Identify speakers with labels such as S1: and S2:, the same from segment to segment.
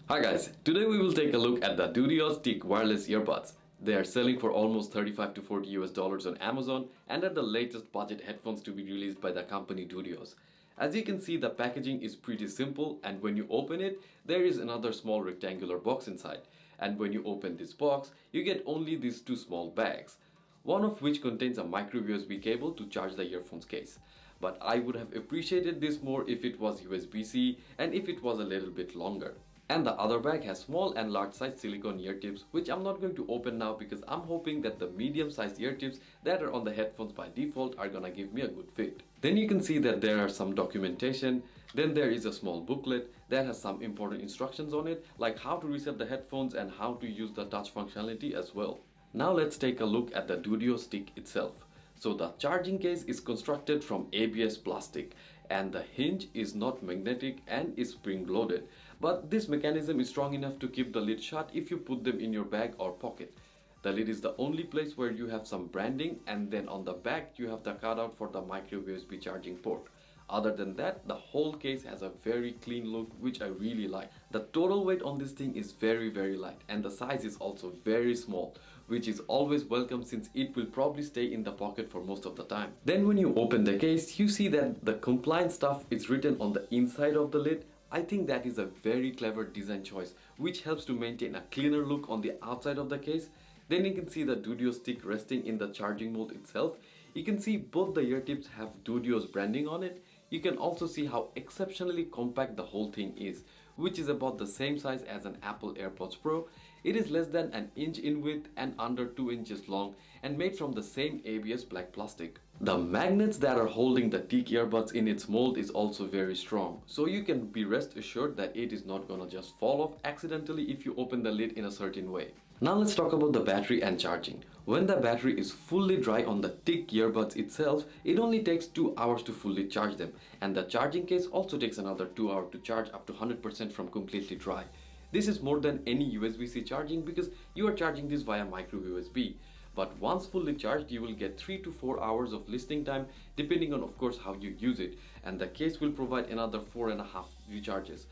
S1: Hi guys, today we will take a look at the Dudios Tic wireless earbuds. They are selling for almost 35 to 40 US dollars on Amazon and are the latest budget headphones to be released by the company Dudios. As you can see, the packaging is pretty simple, and when you open it, there is another small rectangular box inside. And when you open this box, you get only these two small bags, one of which contains a micro USB cable to charge the earphones case. But I would have appreciated this more if it was USB-C and if it was a little bit longer. And the other bag has small and large size silicone ear tips, which I'm not going to open now because I'm hoping that the medium sized ear tips that are on the headphones by default are gonna give me a good fit. Then you can see that there are some documentation. Then there is a small booklet that has some important instructions on it, like how to reset the headphones and how to use the touch functionality as well. Now let's take a look at the Dudios Tic itself. So the charging case is constructed from ABS plastic and the hinge is not magnetic and is spring loaded. But this mechanism is strong enough to keep the lid shut if you put them in your bag or pocket. The lid is the only place where you have some branding, and then on the back you have the cutout for the micro USB charging port. Other than that, the whole case has a very clean look, which I really like. The total weight on this thing is very light, and the size is also very small, which is always welcome since it will probably stay in the pocket for most of the time. Then when you open the case, you see that the compliant stuff is written on the inside of the lid. I think that is a very clever design choice, which helps to maintain a cleaner look on the outside of the case. Then you can see the Dudios Tic resting in the charging mode itself. You can see both the ear tips have Dudios branding on it. You can also see how exceptionally compact the whole thing is, which is about the same size as an Apple AirPods Pro. It is less than an inch in width and under 2 inches long and made from the same ABS black plastic. The magnets that are holding the Tic earbuds in its mold is also very strong, so you can be rest assured that it is not gonna just fall off accidentally if you open the lid in a certain way. Now let's talk about the battery and charging. When the battery is fully dry on the Tic earbuds itself, it only takes 2 hours to fully charge them, and the charging case also takes another 2 hours to charge up to 100% from completely dry. This is more than any USB-C charging because you are charging this via micro USB. But once fully charged, you will get 3 to 4 hours of listening time depending on of course how you use it, and the case will provide another 4.5 recharges,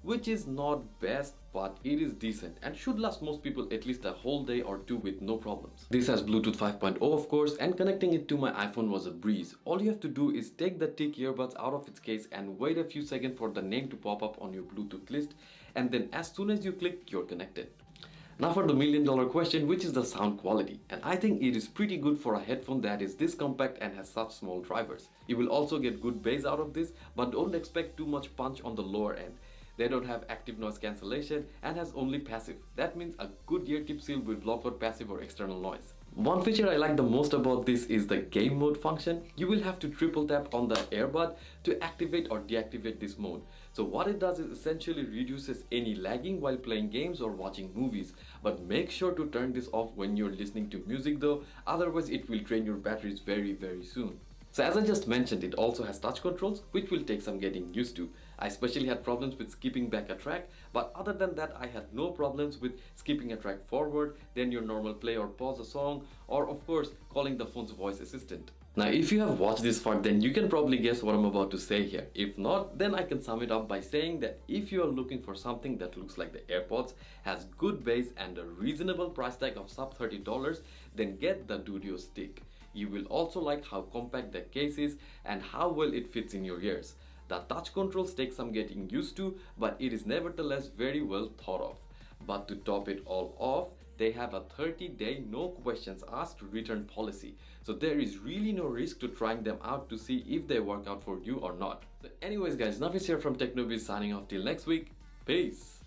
S1: which is not best, but it is decent and should last most people at least a whole day or two with no problems. This has Bluetooth 5.0 of course, and connecting it to my iPhone was a breeze. All you have to do is take the Tic earbuds out of its case and wait a few seconds for the name to pop up on your Bluetooth list, and then as soon as you click, you're connected. Now for the million-dollar question, which is the sound quality, and I think it is pretty good for a headphone that is this compact and has such small drivers. You will also get good bass out of this, but don't expect too much punch on the lower end. They don't have active noise cancellation and has only passive. That means a good ear tip seal will block out passive or external noise. One feature I like the most about this is the game mode function. You will have to triple tap on the earbud to activate or deactivate this mode. So what it does is essentially reduces any lagging while playing games or watching movies. But make sure to turn this off when you're listening to music though, otherwise it will drain your batteries very soon. So as I just mentioned, it also has touch controls, which will take some getting used to. I especially had problems with skipping back a track, but other than that I had no problems with skipping a track forward, then your normal play or pause a song, or of course calling the phone's voice assistant. Now if you have watched this far, then you can probably guess what I'm about to say here. If not, then I can sum it up by saying that if you are looking for something that looks like the AirPods, has good bass and a reasonable price tag of sub $30, then get the Dudios Tic. You will also like how compact the case is and how well it fits in your ears. The touch controls take some getting used to, but it is nevertheless very well thought of. But to top it all off, they have a 30-day no questions asked return policy. So there is really no risk to trying them out to see if they work out for you or not. So anyways guys, Nafis here from Technobiz signing off till next week. Peace!